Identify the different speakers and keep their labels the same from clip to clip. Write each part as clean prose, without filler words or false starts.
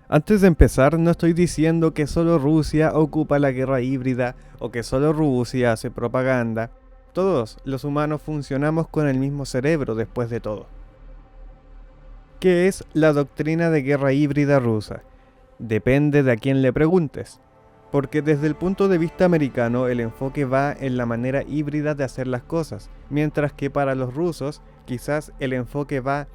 Speaker 1: Antes de empezar, no estoy diciendo que solo Rusia ocupa la guerra híbrida o que solo Rusia hace propaganda. Todos los humanos funcionamos con el mismo cerebro después de todo. ¿Qué es la doctrina de guerra híbrida rusa? Depende de a quién le preguntes, porque desde el punto de vista americano el enfoque va en la manera híbrida de hacer las cosas, mientras que para los rusos quizás el enfoque va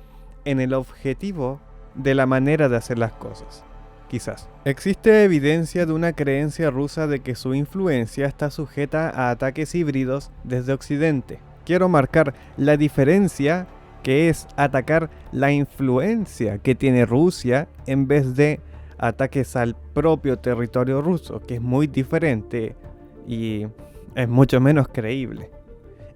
Speaker 1: en el objetivo de la manera de hacer las cosas. Quizás. Existe evidencia de una creencia rusa de que su influencia está sujeta a ataques híbridos desde Occidente. Quiero marcar la diferencia que es atacar la influencia que tiene Rusia en vez de ataques al propio territorio ruso, que es muy diferente y es mucho menos creíble.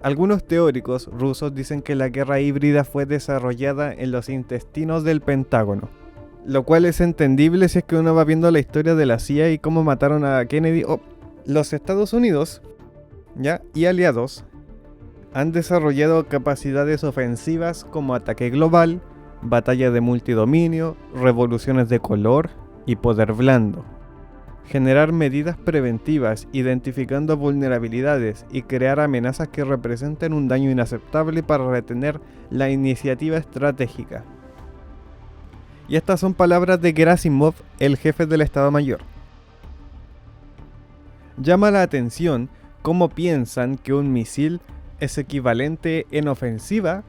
Speaker 1: Algunos teóricos rusos dicen que la guerra híbrida fue desarrollada en los intestinos del Pentágono, lo cual es entendible si es que uno va viendo la historia de la CIA y cómo mataron a Kennedy. Los Estados Unidos y aliados han desarrollado capacidades ofensivas como ataque global, batalla de multidominio, revoluciones de color y poder blando. Generar medidas preventivas identificando vulnerabilidades y crear amenazas que representen un daño inaceptable para retener la iniciativa estratégica. Y estas son palabras de Gerasimov, el jefe del Estado Mayor. Llama la atención cómo piensan que un misil es equivalente en ofensiva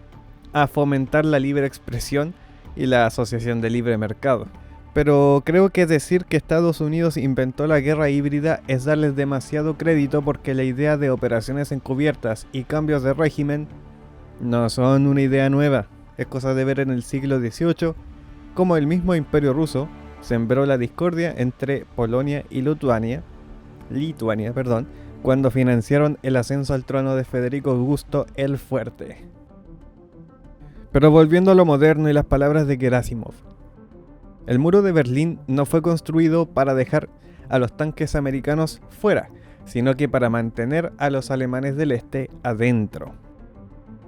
Speaker 1: a fomentar la libre expresión y la asociación de libre mercado. Pero creo que decir que Estados Unidos inventó la guerra híbrida es darles demasiado crédito, porque la idea de operaciones encubiertas y cambios de régimen no son una idea nueva. Es cosa de ver en el siglo XVIII cómo el mismo Imperio Ruso sembró la discordia entre Polonia y Lituania, cuando financiaron el ascenso al trono de Federico Augusto el Fuerte. Pero volviendo a lo moderno y las palabras de Gerasimov. El muro de Berlín no fue construido para dejar a los tanques americanos fuera, sino que para mantener a los alemanes del este adentro.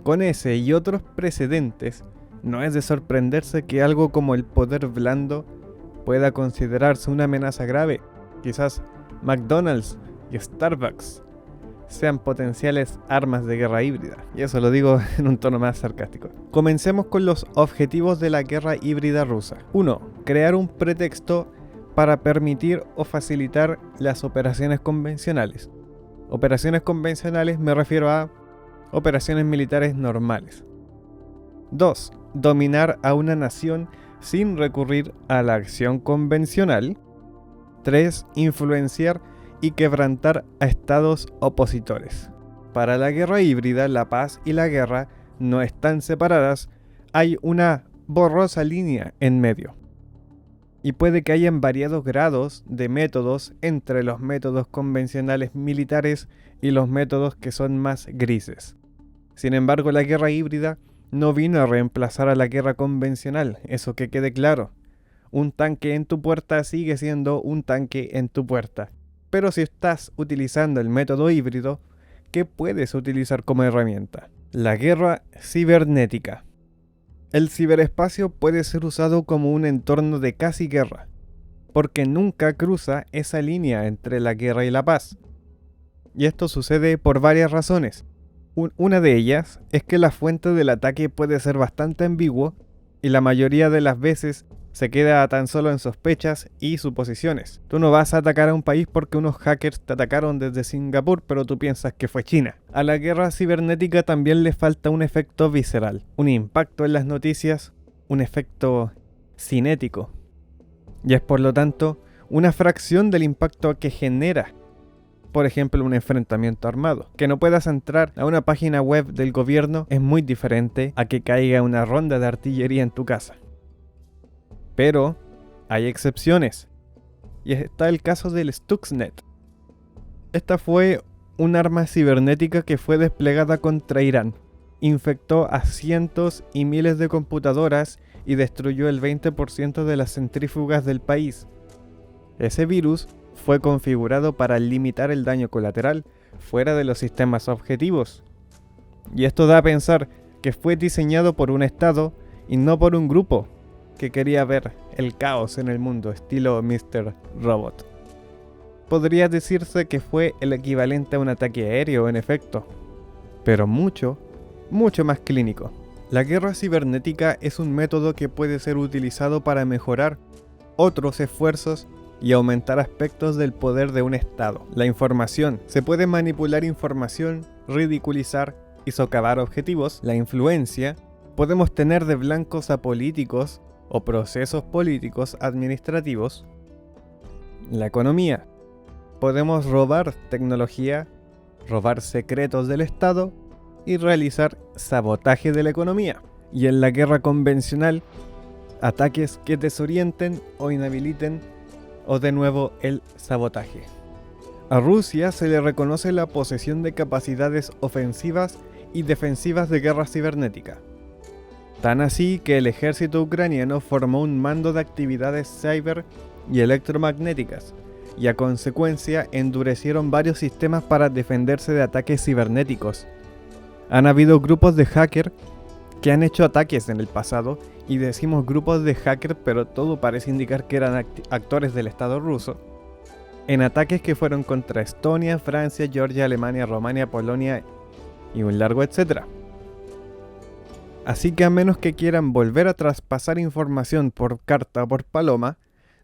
Speaker 1: Con ese y otros precedentes, no es de sorprenderse que algo como el poder blando pueda considerarse una amenaza grave. Quizás McDonald's y Starbucks sean potenciales armas de guerra híbrida, y eso lo digo en un tono más sarcástico. Comencemos con los objetivos de la guerra híbrida rusa. 1. Crear un pretexto para permitir o facilitar las operaciones convencionales. Operaciones convencionales me refiero a operaciones militares normales. 2. Dominar a una nación sin recurrir a la acción convencional. 3. Influenciar y quebrantar a estados opositores. Para la guerra híbrida, la paz y la guerra no están separadas, hay una borrosa línea en medio. Y puede que hayan variados grados de métodos entre los métodos convencionales militares y los métodos que son más grises. Sin embargo, la guerra híbrida no vino a reemplazar a la guerra convencional, eso que quede claro. Un tanque en tu puerta sigue siendo un tanque en tu puerta. Pero si estás utilizando el método híbrido, ¿qué puedes utilizar como herramienta? La guerra cibernética. El ciberespacio puede ser usado como un entorno de casi guerra, porque nunca cruza esa línea entre la guerra y la paz. Y esto sucede por varias razones. Una de ellas es que la fuente del ataque puede ser bastante ambiguo y la mayoría de las veces se queda tan solo en sospechas y suposiciones. Tú no vas a atacar a un país porque unos hackers te atacaron desde Singapur, pero tú piensas que fue China. A la guerra cibernética también le falta un efecto visceral, un impacto en las noticias, un efecto cinético. Y es por lo tanto una fracción del impacto que genera, por ejemplo, un enfrentamiento armado. Que no puedas entrar a una página web del gobierno es muy diferente a que caiga una ronda de artillería en tu casa. Pero hay excepciones, y está el caso del Stuxnet. Esta fue un arma cibernética que fue desplegada contra Irán. Infectó a cientos y miles de computadoras y destruyó el 20% de las centrífugas del país. Ese virus fue configurado para limitar el daño colateral fuera de los sistemas objetivos. Y esto da a pensar que fue diseñado por un estado y no por un grupo. que quería ver el caos en el mundo, estilo Mr. Robot. Podría decirse que fue el equivalente a un ataque aéreo en efecto, pero mucho más clínico. La guerra cibernética es un método que puede ser utilizado para mejorar otros esfuerzos y aumentar aspectos del poder de un Estado. La información. Se puede manipular información, ridiculizar y socavar objetivos. La influencia. Podemos tener de blancos a políticos o procesos políticos administrativos. La economía. Podemos robar tecnología, robar secretos del Estado y realizar sabotaje de la economía. Y en la guerra convencional, ataques que desorienten o inhabiliten, o de nuevo el sabotaje. A Rusia se le reconoce la posesión de capacidades ofensivas y defensivas de guerra cibernética. Tan así que el ejército ucraniano formó un mando de actividades cyber y electromagnéticas, y a consecuencia endurecieron varios sistemas para defenderse de ataques cibernéticos. Han habido grupos de hackers que han hecho ataques en el pasado, y decimos grupos de hackers, pero todo parece indicar que eran actores del Estado ruso, en ataques que fueron contra Estonia, Francia, Georgia, Alemania, Rumania, Polonia y un largo etcétera. Así que a menos que quieran volver a traspasar información por carta o por paloma,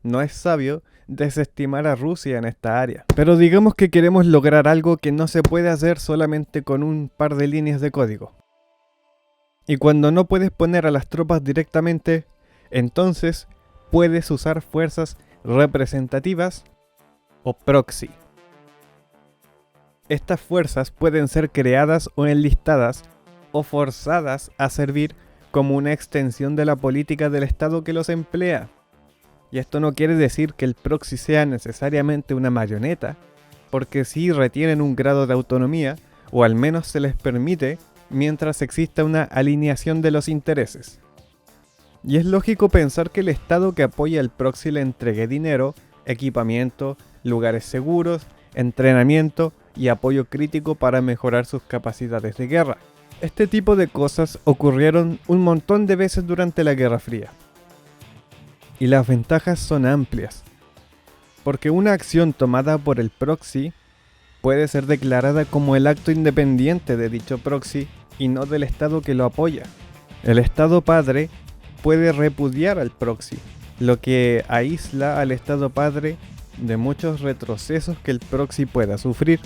Speaker 1: no es sabio desestimar a Rusia en esta área. Pero digamos que queremos lograr algo que no se puede hacer solamente con un par de líneas de código. Y cuando no puedes poner a las tropas directamente, entonces puedes usar fuerzas representativas o proxy. Estas fuerzas pueden ser creadas o enlistadas o forzadas a servir como una extensión de la política del Estado que los emplea. Y esto no quiere decir que el proxy sea necesariamente una marioneta, porque sí retienen un grado de autonomía, o al menos se les permite mientras exista una alineación de los intereses. Y es lógico pensar que el Estado que apoya al proxy le entregue dinero, equipamiento, lugares seguros, entrenamiento y apoyo crítico para mejorar sus capacidades de guerra. Este tipo de cosas ocurrieron un montón de veces durante la Guerra Fría. Y las ventajas son amplias, porque una acción tomada por el proxy puede ser declarada como el acto independiente de dicho proxy y no del Estado que lo apoya. El Estado padre puede repudiar al proxy, lo que aísla al Estado padre de muchos retrocesos que el proxy pueda sufrir.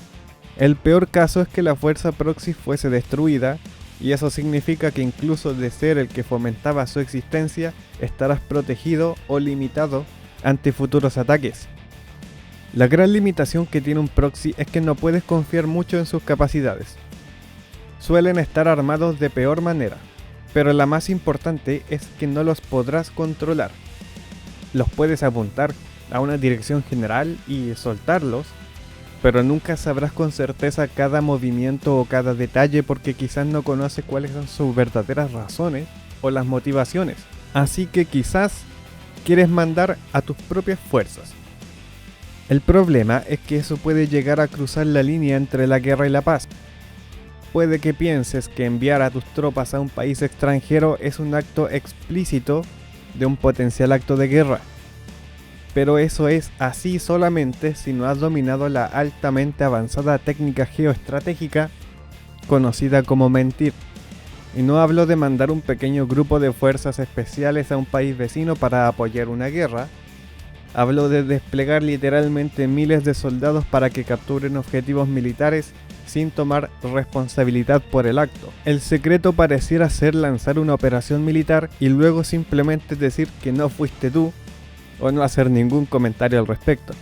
Speaker 1: El peor caso es que la fuerza proxy fuese destruida, y eso significa que incluso de ser el que fomentaba su existencia, estarás protegido o limitado ante futuros ataques. La gran limitación que tiene un proxy es que no puedes confiar mucho en sus capacidades. Suelen estar armados de peor manera, pero la más importante es que no los podrás controlar. Los puedes apuntar a una dirección general y soltarlos, pero nunca sabrás con certeza cada movimiento o cada detalle porque quizás no conoces cuáles son sus verdaderas razones o las motivaciones. Así que quizás quieres mandar a tus propias fuerzas. El problema es que eso puede llegar a cruzar la línea entre la guerra y la paz. Puede que pienses que enviar a tus tropas a un país extranjero es un acto explícito de un potencial acto de guerra. Pero eso es así solamente si no has dominado la altamente avanzada técnica geoestratégica conocida como mentir. Y no hablo de mandar un pequeño grupo de fuerzas especiales a un país vecino para apoyar una guerra. Hablo de desplegar literalmente miles de soldados para que capturen objetivos militares sin tomar responsabilidad por el acto. El secreto pareciera ser lanzar una operación militar y luego simplemente decir que no fuiste tú, o no hacer ningún comentario al respecto.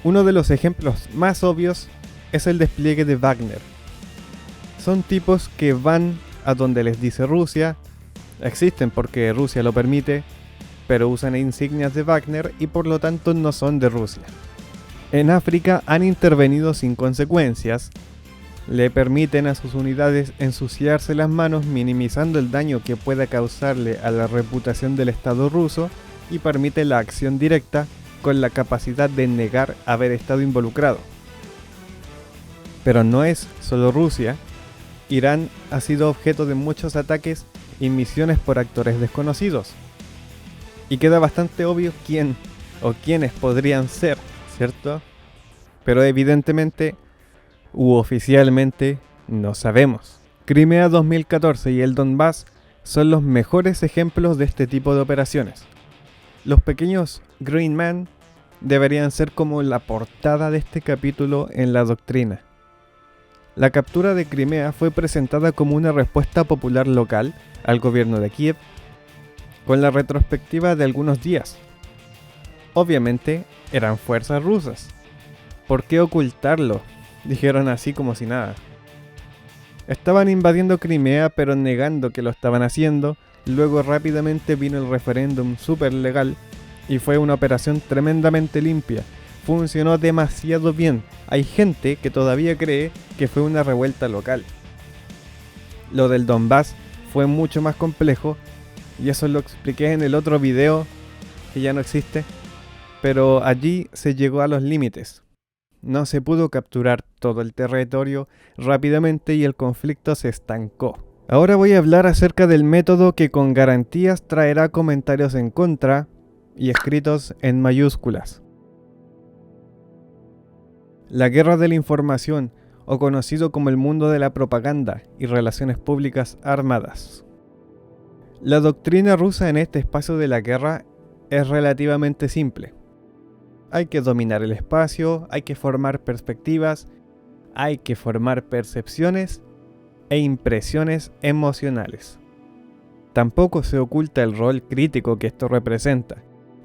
Speaker 1: Uno de los ejemplos más obvios es el despliegue de Wagner. Son tipos que van a donde les dice Rusia, existen porque Rusia lo permite, pero usan insignias de Wagner y por lo tanto no son de Rusia. En África han intervenido sin consecuencias, le permiten a sus unidades ensuciarse las manos minimizando el daño que pueda causarle a la reputación del Estado ruso y permite la acción directa con la capacidad de negar haber estado involucrado. Pero no es solo Rusia. Irán ha sido objeto de muchos ataques y misiones por actores desconocidos. Y queda bastante obvio quién o quiénes podrían ser, ¿cierto? Pero evidentemente u oficialmente no sabemos. Crimea 2014 y el Donbass son los mejores ejemplos de este tipo de operaciones. Los pequeños Green Man deberían ser como la portada de este capítulo en la doctrina. La captura de Crimea fue presentada como una respuesta popular local al gobierno de Kiev, con la retrospectiva de algunos días. Obviamente eran fuerzas rusas. ¿Por qué ocultarlo? Dijeron así como si nada. Estaban invadiendo Crimea pero negando que lo estaban haciendo. Luego rápidamente vino el referéndum súper legal y fue una operación tremendamente limpia. Funcionó demasiado bien. Hay gente que todavía cree que fue una revuelta local. Lo del Donbass fue mucho más complejo y eso lo expliqué en el otro video que ya no existe, pero allí se llegó a los límites. No se pudo capturar todo el territorio rápidamente y el conflicto se estancó. Ahora voy a hablar acerca del método que con garantías traerá comentarios en contra y escritos en mayúsculas. La guerra de la información, o conocido como el mundo de la propaganda y relaciones públicas armadas. La doctrina rusa en este espacio de la guerra es relativamente simple. Hay que dominar el espacio, hay que formar perspectivas, hay que formar percepciones e impresiones emocionales. Tampoco se oculta el rol crítico que esto representa,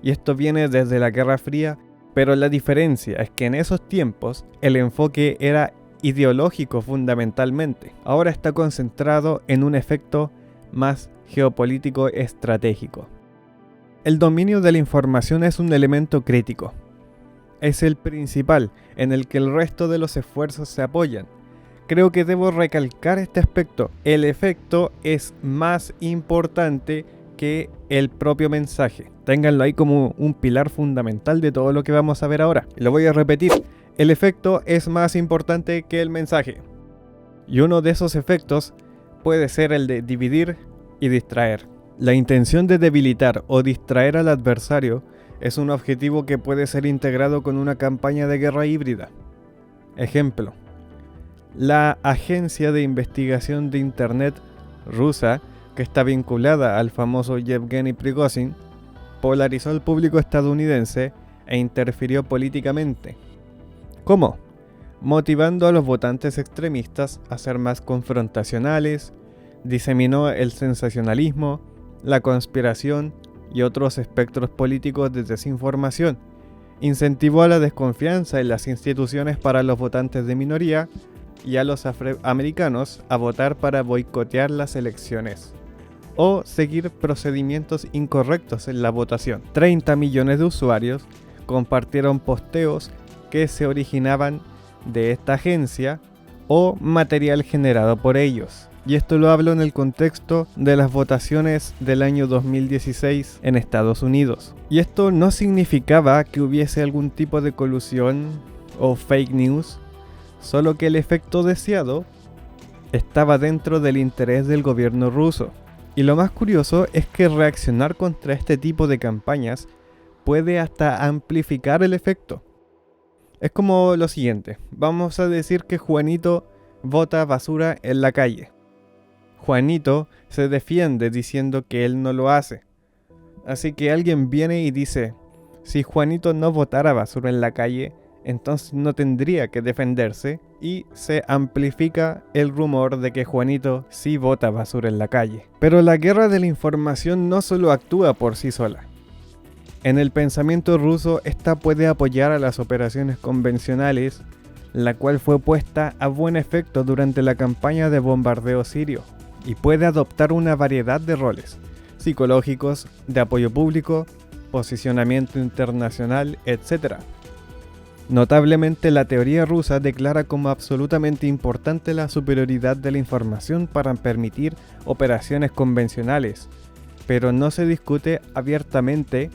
Speaker 1: y esto viene desde la Guerra Fría, pero la diferencia es que en esos tiempos el enfoque era ideológico fundamentalmente. Ahora está concentrado en un efecto más geopolítico estratégico. El dominio de la información es un elemento crítico. Es el principal en el que el resto de los esfuerzos se apoyan. Creo que debo recalcar este aspecto. El efecto es más importante que el propio mensaje. Ténganlo ahí como un pilar fundamental de todo lo que vamos a ver ahora. Y lo voy a repetir. El efecto es más importante que el mensaje. Y uno de esos efectos puede ser el de dividir y distraer. La intención de debilitar o distraer al adversario es un objetivo que puede ser integrado con una campaña de guerra híbrida. Ejemplo: la agencia de investigación de Internet rusa, que está vinculada al famoso Yevgeny Prigozhin, polarizó al público estadounidense e interfirió políticamente. ¿Cómo? Motivando a los votantes extremistas a ser más confrontacionales, diseminó el sensacionalismo, la conspiración y otros espectros políticos de desinformación, incentivó a la desconfianza en las instituciones para los votantes de minoría y a los afroamericanos a votar para boicotear las elecciones o seguir procedimientos incorrectos en la votación. 30 millones de usuarios compartieron posteos que se originaban de esta agencia o material generado por ellos. Y esto lo hablo en el contexto de las votaciones del año 2016 en Estados Unidos. Y esto no significaba que hubiese algún tipo de colusión o fake news, solo que el efecto deseado estaba dentro del interés del gobierno ruso. Y lo más curioso es que reaccionar contra este tipo de campañas puede hasta amplificar el efecto. Es como lo siguiente: vamos a decir que Juanito bota basura en la calle. Juanito se defiende diciendo que él no lo hace. Así que alguien viene y dice: si Juanito no botara basura en la calle, entonces no tendría que defenderse, y se amplifica el rumor de que Juanito sí bota basura en la calle. Pero la guerra de la información no solo actúa por sí sola. En el pensamiento ruso, esta puede apoyar a las operaciones convencionales, la cual fue puesta a buen efecto durante la campaña de bombardeo sirio, y puede adoptar una variedad de roles psicológicos, de apoyo público, posicionamiento internacional, etc. Notablemente, la teoría rusa declara como absolutamente importante la superioridad de la información para permitir operaciones convencionales, pero no se discute abiertamente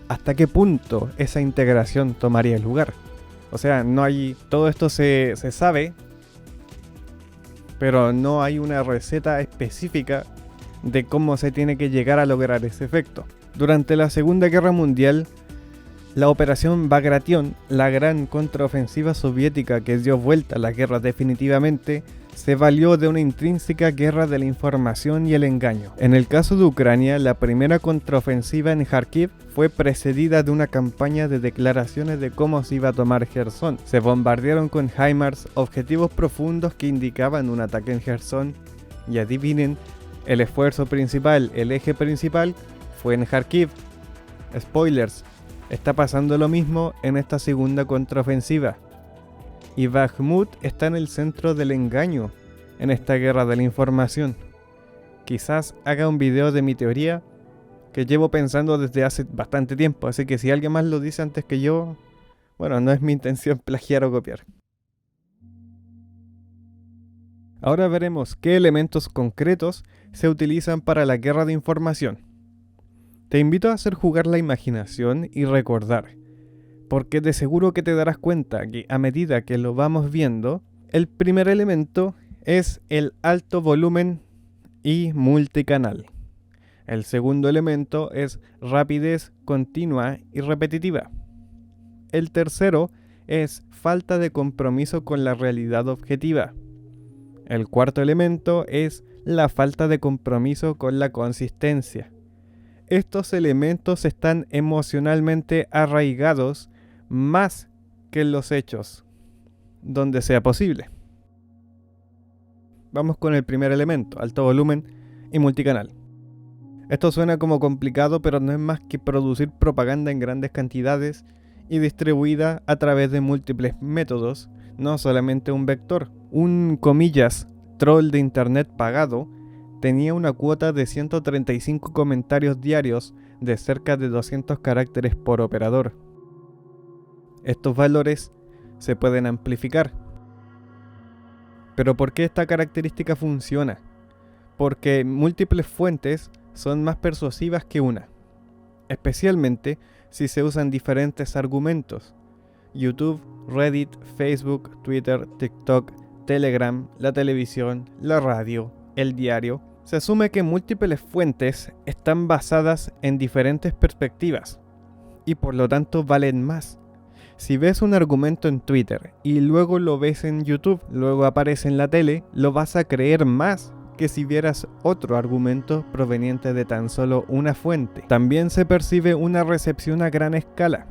Speaker 1: hasta qué punto esa integración tomaría lugar. O sea, no hay, todo esto se sabe, pero no hay una receta específica de cómo se tiene que llegar a lograr ese efecto. Durante la Segunda Guerra Mundial, la Operación Bagration, la gran contraofensiva soviética que dio vuelta a la guerra definitivamente, se valió de una intrínseca guerra de la información y el engaño. En el caso de Ucrania, la primera contraofensiva en Kharkiv fue precedida de una campaña de declaraciones de cómo se iba a tomar Jersón. Se bombardearon con HIMARS objetivos profundos que indicaban un ataque en Jersón, y adivinen, el esfuerzo principal, el eje principal, fue en Kharkiv. Spoilers, está pasando lo mismo en esta segunda contraofensiva. Y Bakhmut está en el centro del engaño en esta guerra de la información. Quizás haga un video de mi teoría que llevo pensando desde hace bastante tiempo, así que si alguien más lo dice antes que yo, bueno, no es mi intención plagiar o copiar. Ahora veremos qué elementos concretos se utilizan para la guerra de información. Te invito a hacer jugar la imaginación y recordar, porque de seguro que te darás cuenta que a medida que lo vamos viendo, el primer elemento es el alto volumen y multicanal. El segundo elemento es rapidez continua y repetitiva. El tercero es falta de compromiso con la realidad objetiva. El cuarto elemento es la falta de compromiso con la consistencia. Estos elementos están emocionalmente arraigados más que en los hechos, donde sea posible. Vamos con el primer elemento, alto volumen y multicanal. Esto suena como complicado, pero no es más que producir propaganda en grandes cantidades y distribuida a través de múltiples métodos, no solamente un vector. Un, comillas, troll de internet pagado tenía una cuota de 135 comentarios diarios de cerca de 200 caracteres por operador. Estos valores se pueden amplificar. ¿Pero por qué esta característica funciona? Porque múltiples fuentes son más persuasivas que una, especialmente si se usan diferentes argumentos. YouTube, Reddit, Facebook, Twitter, TikTok, Telegram, la televisión, la radio, el diario. Se asume que múltiples fuentes están basadas en diferentes perspectivas y por lo tanto valen más. Si ves un argumento en Twitter y luego lo ves en YouTube, luego aparece en la tele, lo vas a creer más que si vieras otro argumento proveniente de tan solo una fuente. También se percibe una recepción a gran escala,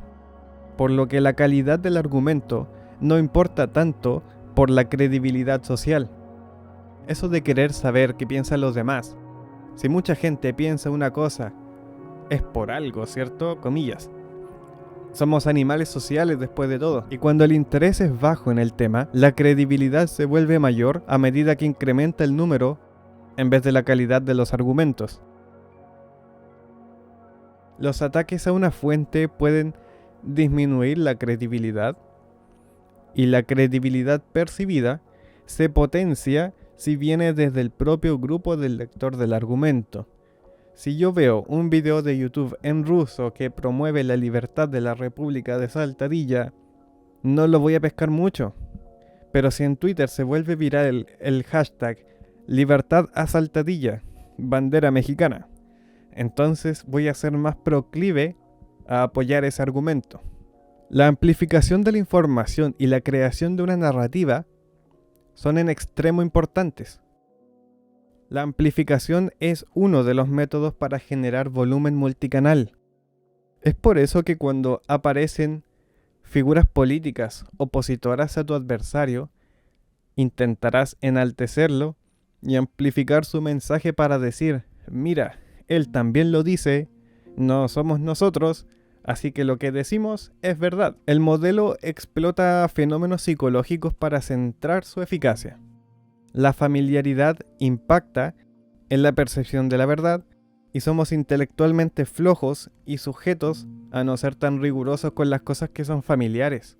Speaker 1: por lo que la calidad del argumento no importa tanto por la credibilidad social. Eso de querer saber qué piensan los demás. Si mucha gente piensa una cosa, es por algo, ¿cierto? Comillas. Somos animales sociales después de todo, y cuando el interés es bajo en el tema, la credibilidad se vuelve mayor a medida que incrementa el número en vez de la calidad de los argumentos. Los ataques a una fuente pueden disminuir la credibilidad, y la credibilidad percibida se potencia si viene desde el propio grupo del lector del argumento. Si yo veo un video de YouTube en ruso que promueve la libertad de la República de Saltadilla, no lo voy a pescar mucho. Pero si en Twitter se vuelve viral el hashtag Libertad a Saltadilla, bandera mexicana, entonces voy a ser más proclive a apoyar ese argumento. La amplificación de la información y la creación de una narrativa son en extremo importantes. La amplificación es uno de los métodos para generar volumen multicanal. Es por eso que cuando aparecen figuras políticas opositoras a tu adversario, intentarás enaltecerlo y amplificar su mensaje para decir, mira, él también lo dice, no somos nosotros, así que lo que decimos es verdad. El modelo explota fenómenos psicológicos para centrar su eficacia. La familiaridad impacta en la percepción de la verdad y somos intelectualmente flojos y sujetos a no ser tan rigurosos con las cosas que son familiares.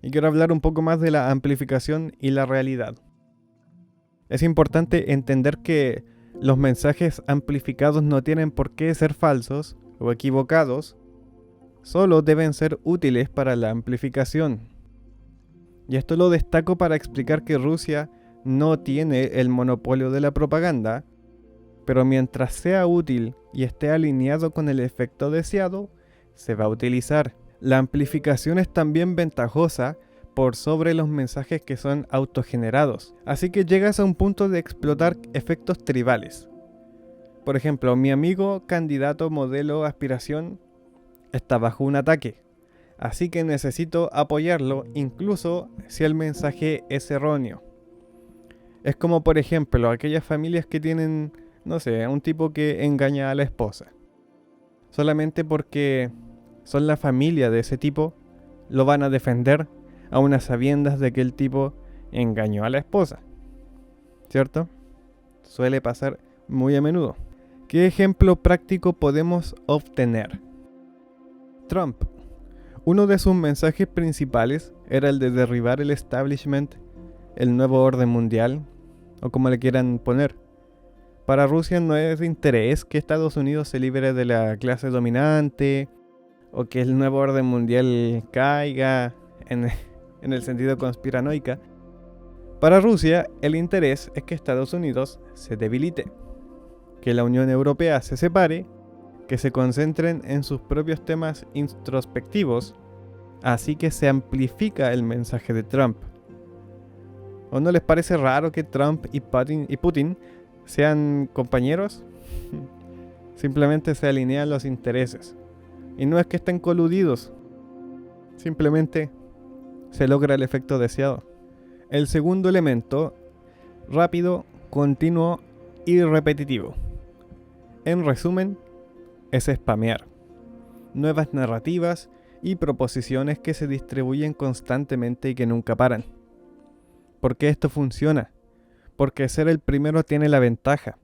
Speaker 1: Y quiero hablar un poco más de la amplificación y la realidad. Es importante entender que los mensajes amplificados no tienen por qué ser falsos o equivocados, solo deben ser útiles para la amplificación. Y esto lo destaco para explicar que Rusia no tiene el monopolio de la propaganda pero mientras sea útil y esté alineado con el efecto deseado, se va a utilizar. La amplificación es también ventajosa por sobre los mensajes que son autogenerados, así que llegas a un punto de explotar efectos tribales. Por ejemplo, mi amigo candidato modelo aspiración está bajo un ataque, así que necesito apoyarlo incluso si el mensaje es erróneo. Es como por ejemplo aquellas familias que tienen, no sé, un tipo que engaña a la esposa. Solamente porque son la familia de ese tipo, lo van a defender a unas sabiendas de que el tipo engañó a la esposa. ¿Cierto? Suele pasar muy a menudo. ¿Qué ejemplo práctico podemos obtener? Trump. Uno de sus mensajes principales era el de derribar el establishment, el nuevo orden mundial, o como le quieran poner. Para Rusia no es de interés que Estados Unidos se libre de la clase dominante, o que el nuevo orden mundial caiga en el sentido conspiranoica. Para Rusia, el interés es que Estados Unidos se debilite, que la Unión Europea se separe, que se concentren en sus propios temas introspectivos, así que se amplifica el mensaje de Trump. ¿O no les parece raro que Trump y Putin sean compañeros? Simplemente se alinean los intereses. Y no es que estén coludidos, simplemente se logra el efecto deseado. El segundo elemento, rápido, continuo y repetitivo. En resumen, es spamear. Nuevas narrativas y proposiciones que se distribuyen constantemente y que nunca paran. ¿Por qué esto funciona? Porque ser el primero tiene la ventaja.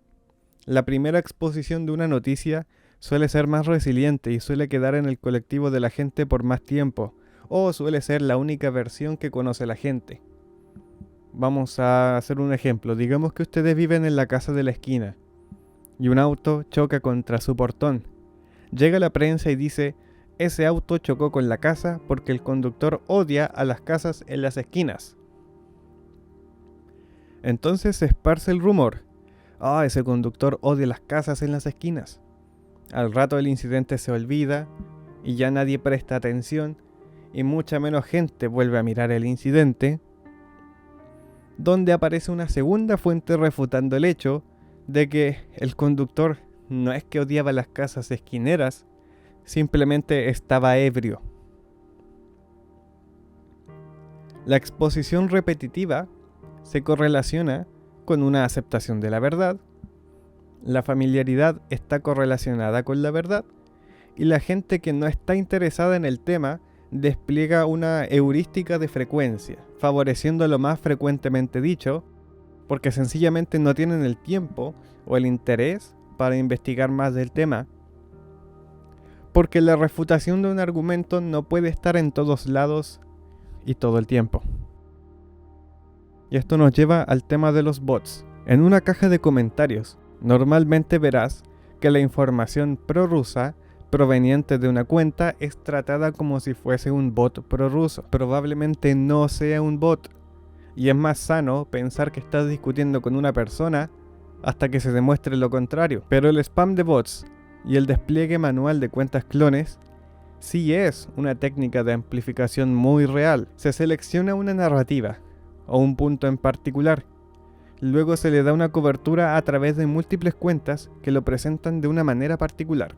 Speaker 1: La primera exposición de una noticia suele ser más resiliente y suele quedar en el colectivo de la gente por más tiempo, o suele ser la única versión que conoce la gente. Vamos a hacer un ejemplo. Digamos que ustedes viven en la casa de la esquina y un auto choca contra su portón. Llega la prensa y dice: ese auto chocó con la casa porque el conductor odia a las casas en las esquinas. Entonces se esparce el rumor: ese conductor odia las casas en las esquinas. Al rato el incidente se olvida y ya nadie presta atención y mucha menos gente vuelve a mirar el incidente, donde aparece una segunda fuente refutando el hecho de que el conductor no es que odiaba las casas esquineras, simplemente estaba ebrio. La exposición repetitiva se correlaciona con una aceptación de la verdad, la familiaridad está correlacionada con la verdad, y la gente que no está interesada en el tema despliega una heurística de frecuencia, favoreciendo lo más frecuentemente dicho, porque sencillamente no tienen el tiempo o el interés para investigar más del tema, porque la refutación de un argumento no puede estar en todos lados y todo el tiempo. Y esto nos lleva al tema de los bots. En una caja de comentarios, normalmente verás que la información prorrusa proveniente de una cuenta es tratada como si fuese un bot prorruso. Probablemente no sea un bot, y es más sano pensar que estás discutiendo con una persona hasta que se demuestre lo contrario. Pero el spam de bots y el despliegue manual de cuentas clones sí es una técnica de amplificación muy real. Se selecciona una narrativa o un punto en particular. Luego se le da una cobertura a través de múltiples cuentas que lo presentan de una manera particular.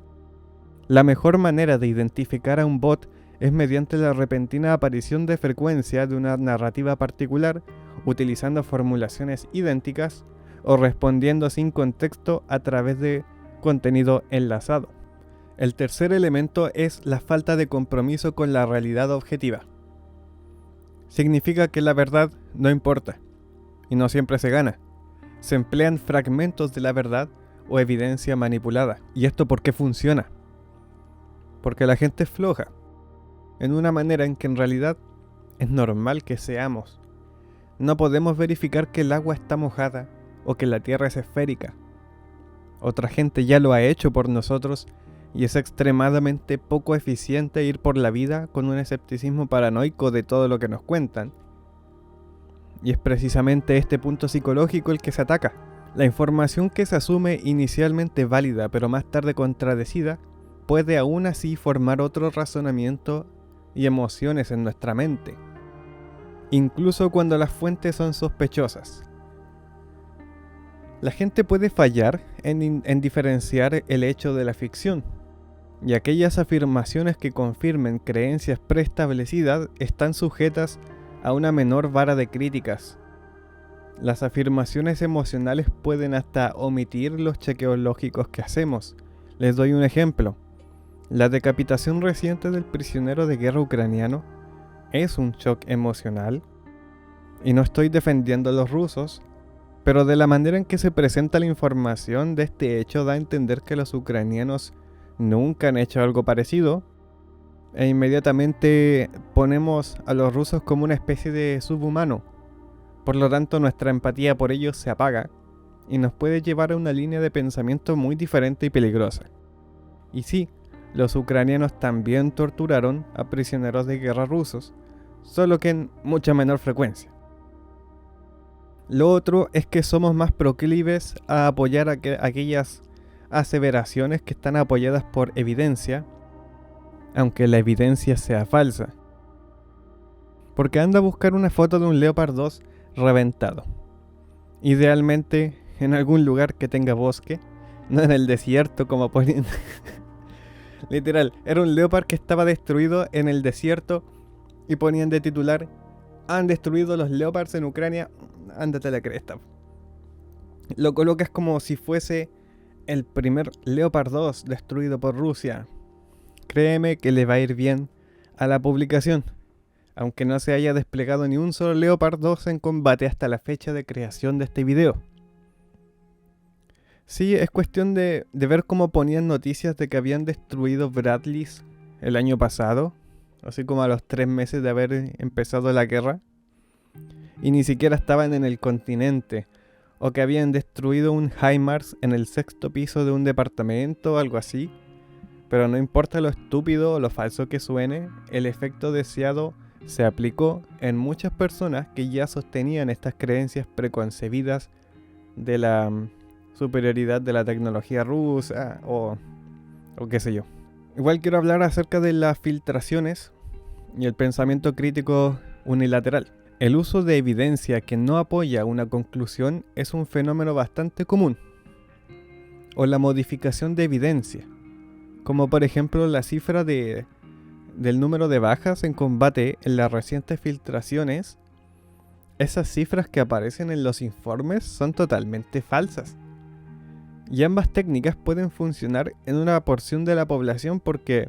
Speaker 1: La mejor manera de identificar a un bot es mediante la repentina aparición de frecuencia de una narrativa particular, utilizando formulaciones idénticas o respondiendo sin contexto a través de contenido enlazado. El tercer elemento es la falta de compromiso con la realidad objetiva. Significa que la verdad no importa, y no siempre se gana. Se emplean fragmentos de la verdad o evidencia manipulada. ¿Y esto por qué funciona? Porque la gente es floja, en una manera en que en realidad es normal que seamos. No podemos verificar que el agua está mojada o que la tierra es esférica. Otra gente ya lo ha hecho por nosotros y es extremadamente poco eficiente ir por la vida con un escepticismo paranoico de todo lo que nos cuentan. Y es precisamente este punto psicológico el que se ataca. La información que se asume inicialmente válida pero más tarde contradecida puede aún así formar otro razonamiento y emociones en nuestra mente, incluso cuando las fuentes son sospechosas. La gente puede fallar en diferenciar el hecho de la ficción, y aquellas afirmaciones que confirmen creencias preestablecidas están sujetas a una menor vara de críticas. Las afirmaciones emocionales pueden hasta omitir los chequeos lógicos que hacemos. Les doy un ejemplo. La decapitación reciente del prisionero de guerra ucraniano es un shock emocional, y no estoy defendiendo a los rusos, pero de la manera en que se presenta la información de este hecho da a entender que los ucranianos nunca han hecho algo parecido, e inmediatamente ponemos a los rusos como una especie de subhumano. Por lo tanto, nuestra empatía por ellos se apaga y nos puede llevar a una línea de pensamiento muy diferente y peligrosa. Y sí, los ucranianos también torturaron a prisioneros de guerra rusos, solo que en mucha menor frecuencia. Lo otro es que somos más proclives a apoyar aquellas aseveraciones que están apoyadas por evidencia, aunque la evidencia sea falsa. Porque anda a buscar una foto de un Leopard 2 reventado. Idealmente en algún lugar que tenga bosque, no en el desierto como ponían. Literal, era un Leopard que estaba destruido en el desierto y ponían de titular: han destruido los Leopards en Ucrania, ándate a la cresta. Lo colocas como si fuese el primer Leopard 2 destruido por Rusia. Créeme que le va a ir bien a la publicación, aunque no se haya desplegado ni un solo Leopard 2 en combate hasta la fecha de creación de este video. Sí, es cuestión de ver cómo ponían noticias de que habían destruido Bradleys el año pasado, así como a los 3 meses de haber empezado la guerra, y ni siquiera estaban en el continente, o que habían destruido un HIMARS en el 6º piso de un departamento o algo así. Pero no importa lo estúpido o lo falso que suene, el efecto deseado se aplicó en muchas personas que ya sostenían estas creencias preconcebidas de la superioridad de la tecnología rusa o qué sé yo. Igual quiero hablar acerca de las filtraciones y el pensamiento crítico unilateral. El uso de evidencia que no apoya una conclusión es un fenómeno bastante común. O la modificación de evidencia, como por ejemplo la cifra del número de bajas en combate en las recientes filtraciones. Esas cifras que aparecen en los informes son totalmente falsas. Y ambas técnicas pueden funcionar en una porción de la población porque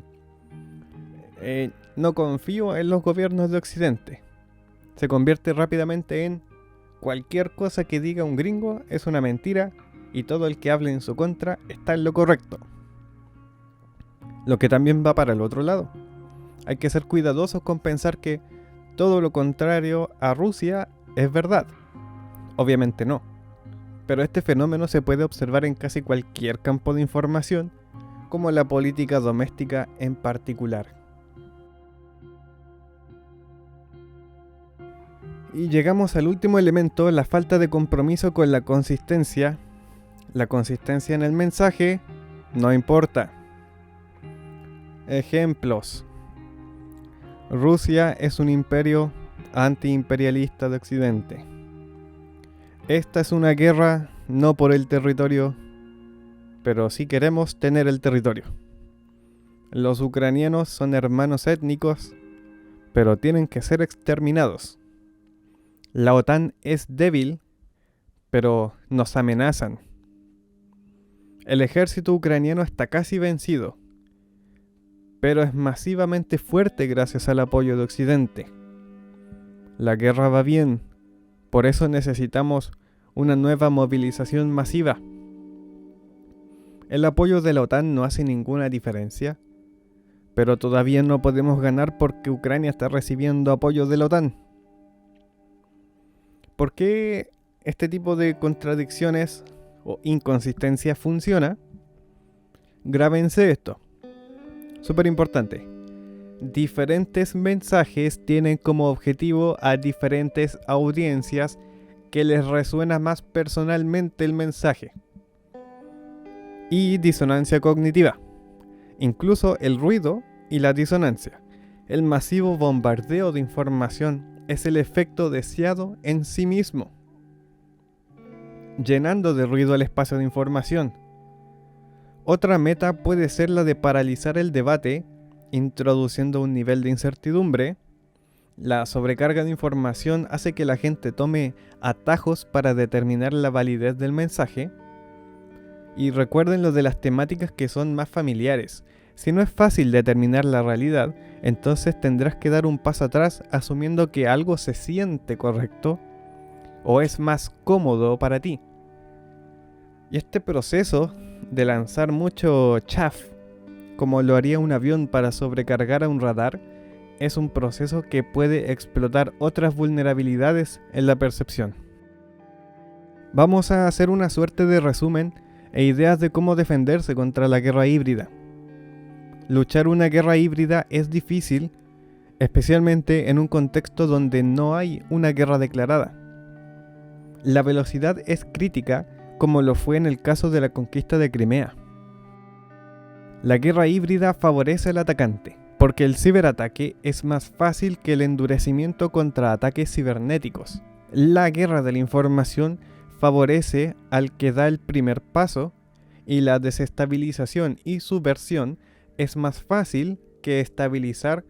Speaker 1: no confío en los gobiernos de Occidente. Se convierte rápidamente en cualquier cosa que diga un gringo es una mentira y todo el que hable en su contra está en lo correcto. Lo que también va para el otro lado. Hay que ser cuidadosos con pensar que todo lo contrario a Rusia es verdad. Obviamente no. Pero este fenómeno se puede observar en casi cualquier campo de información, como la política doméstica en particular. Y llegamos al último elemento, la falta de compromiso con la consistencia. La consistencia en el mensaje no importa. Ejemplos. Rusia es un imperio antiimperialista de Occidente. Esta es una guerra no por el territorio, pero sí queremos tener el territorio. Los ucranianos son hermanos étnicos, pero tienen que ser exterminados. La OTAN es débil, pero nos amenazan. El ejército ucraniano está casi vencido, pero es masivamente fuerte gracias al apoyo de Occidente. La guerra va bien, por eso necesitamos una nueva movilización masiva. El apoyo de la OTAN no hace ninguna diferencia, pero todavía no podemos ganar porque Ucrania está recibiendo apoyo de la OTAN. ¿Por qué este tipo de contradicciones o inconsistencias funciona? Grábense esto. Súper importante. Diferentes mensajes tienen como objetivo a diferentes audiencias que les resuena más personalmente el mensaje. Y disonancia cognitiva. Incluso el ruido y la disonancia. El masivo bombardeo de información es el efecto deseado en sí mismo, llenando de ruido el espacio de información. Otra meta puede ser la de paralizar el debate, introduciendo un nivel de incertidumbre. La sobrecarga de información hace que la gente tome atajos para determinar la validez del mensaje. Y recuerden lo de las temáticas que son más familiares. Si no es fácil determinar la realidad, entonces tendrás que dar un paso atrás asumiendo que algo se siente correcto o es más cómodo para ti. Y este proceso de lanzar mucho chaff, como lo haría un avión para sobrecargar a un radar, es un proceso que puede explotar otras vulnerabilidades en la percepción. Vamos a hacer una suerte de resumen e ideas de cómo defenderse contra la guerra híbrida. Luchar una guerra híbrida es difícil, especialmente en un contexto donde no hay una guerra declarada. La velocidad es crítica, como lo fue en el caso de la conquista de Crimea. La guerra híbrida favorece al atacante, porque el ciberataque es más fácil que el endurecimiento contra ataques cibernéticos. La guerra de la información favorece al que da el primer paso, y la desestabilización y subversión es más fácil que estabilizar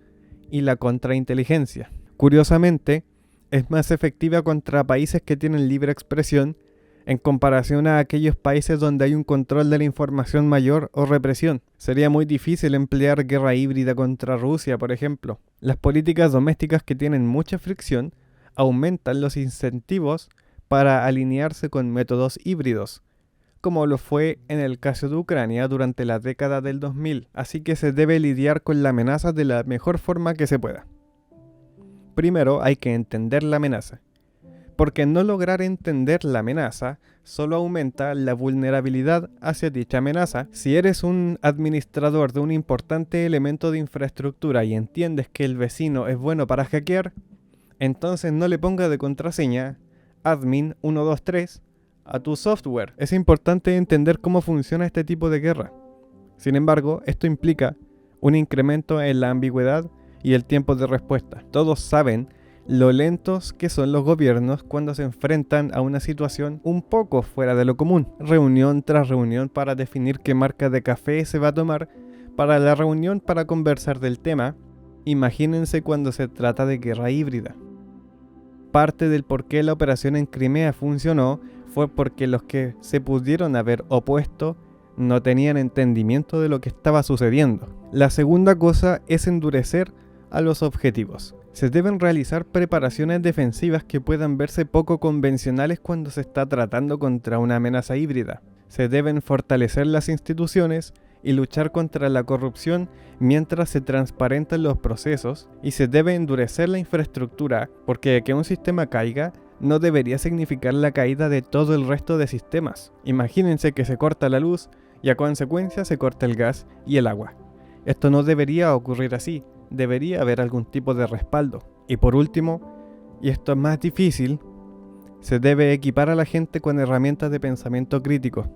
Speaker 1: y la contrainteligencia. Curiosamente, es más efectiva contra países que tienen libre expresión en comparación a aquellos países donde hay un control de la información mayor o represión. Sería muy difícil emplear guerra híbrida contra Rusia, por ejemplo. Las políticas domésticas que tienen mucha fricción aumentan los incentivos para alinearse con métodos híbridos, como lo fue en el caso de Ucrania durante la década del 2000, así que se debe lidiar con la amenaza de la mejor forma que se pueda. Primero hay que entender la amenaza, porque no lograr entender la amenaza solo aumenta la vulnerabilidad hacia dicha amenaza. Si eres un administrador de un importante elemento de infraestructura y entiendes que el vecino es bueno para hackear, entonces no le pongas de contraseña admin 123 a tu software. Es importante entender cómo funciona este tipo de guerra. Sin embargo, esto implica un incremento en la ambigüedad y el tiempo de respuesta. Todos saben lo lentos que son los gobiernos cuando se enfrentan a una situación un poco fuera de lo común. Reunión tras reunión para definir qué marca de café se va a tomar para la reunión para conversar del tema. Imagínense cuando se trata de guerra híbrida. Parte del por qué la operación en Crimea funcionó fue porque los que se pudieron haber opuesto no tenían entendimiento de lo que estaba sucediendo. La segunda cosa es endurecer a los objetivos. Se deben realizar preparaciones defensivas que puedan verse poco convencionales cuando se está tratando contra una amenaza híbrida. Se deben fortalecer las instituciones y luchar contra la corrupción mientras se transparentan los procesos, y se debe endurecer la infraestructura, porque que un sistema caiga no debería significar la caída de todo el resto de sistemas. Imagínense que se corta la luz y a consecuencia se corta el gas y el agua. Esto no debería ocurrir así, debería haber algún tipo de respaldo. Y por último, y esto es más difícil, se debe equipar a la gente con herramientas de pensamiento crítico.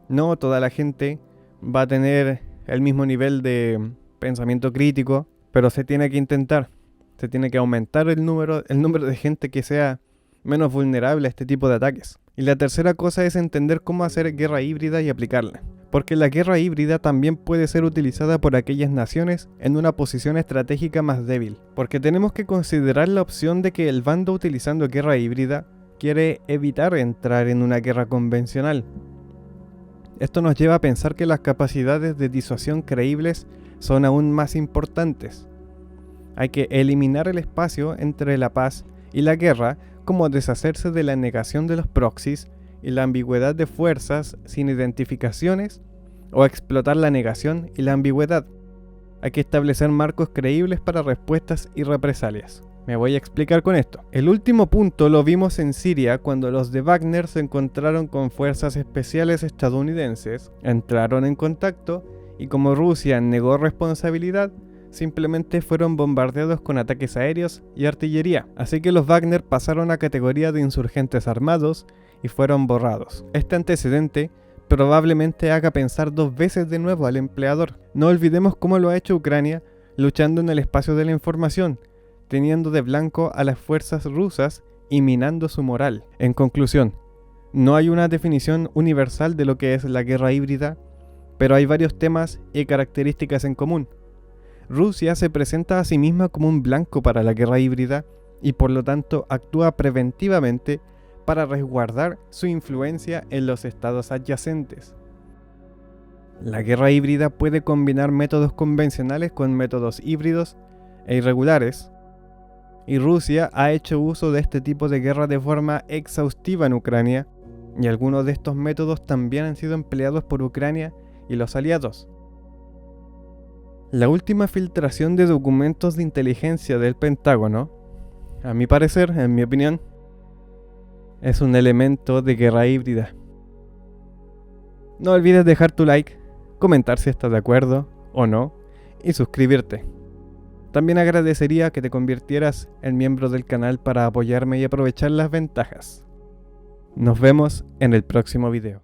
Speaker 1: No toda la gente va a tener el mismo nivel de pensamiento crítico, pero se tiene que intentar. Se tiene que aumentar el número de gente que sea menos vulnerable a este tipo de ataques. Y la tercera cosa es entender cómo hacer guerra híbrida y aplicarla. Porque la guerra híbrida también puede ser utilizada por aquellas naciones en una posición estratégica más débil. Porque tenemos que considerar la opción de que el bando utilizando guerra híbrida quiere evitar entrar en una guerra convencional. Esto nos lleva a pensar que las capacidades de disuasión creíbles son aún más importantes. Hay que eliminar el espacio entre la paz y la guerra, como deshacerse de la negación de los proxies y la ambigüedad de fuerzas sin identificaciones, o explotar la negación y la ambigüedad. Hay que establecer marcos creíbles para respuestas y represalias. Me voy a explicar con esto. El último punto lo vimos en Siria cuando los de Wagner se encontraron con fuerzas especiales estadounidenses, entraron en contacto y como Rusia negó responsabilidad, simplemente fueron bombardeados con ataques aéreos y artillería, así que los Wagner pasaron a categoría de insurgentes armados y fueron borrados. Este antecedente probablemente haga pensar 2 veces de nuevo al empleador. No olvidemos cómo lo ha hecho Ucrania luchando en el espacio de la información, teniendo de blanco a las fuerzas rusas y minando su moral. En conclusión, no hay una definición universal de lo que es la guerra híbrida, pero hay varios temas y características en común. Rusia se presenta a sí misma como un blanco para la guerra híbrida y por lo tanto actúa preventivamente para resguardar su influencia en los estados adyacentes. La guerra híbrida puede combinar métodos convencionales con métodos híbridos e irregulares, y Rusia ha hecho uso de este tipo de guerra de forma exhaustiva en Ucrania, y algunos de estos métodos también han sido empleados por Ucrania y los aliados. La última filtración de documentos de inteligencia del Pentágono, a mi parecer, en mi opinión, es un elemento de guerra híbrida. No olvides dejar tu like, comentar si estás de acuerdo o no, y suscribirte. También agradecería que te convirtieras en miembro del canal para apoyarme y aprovechar las ventajas. Nos vemos en el próximo video.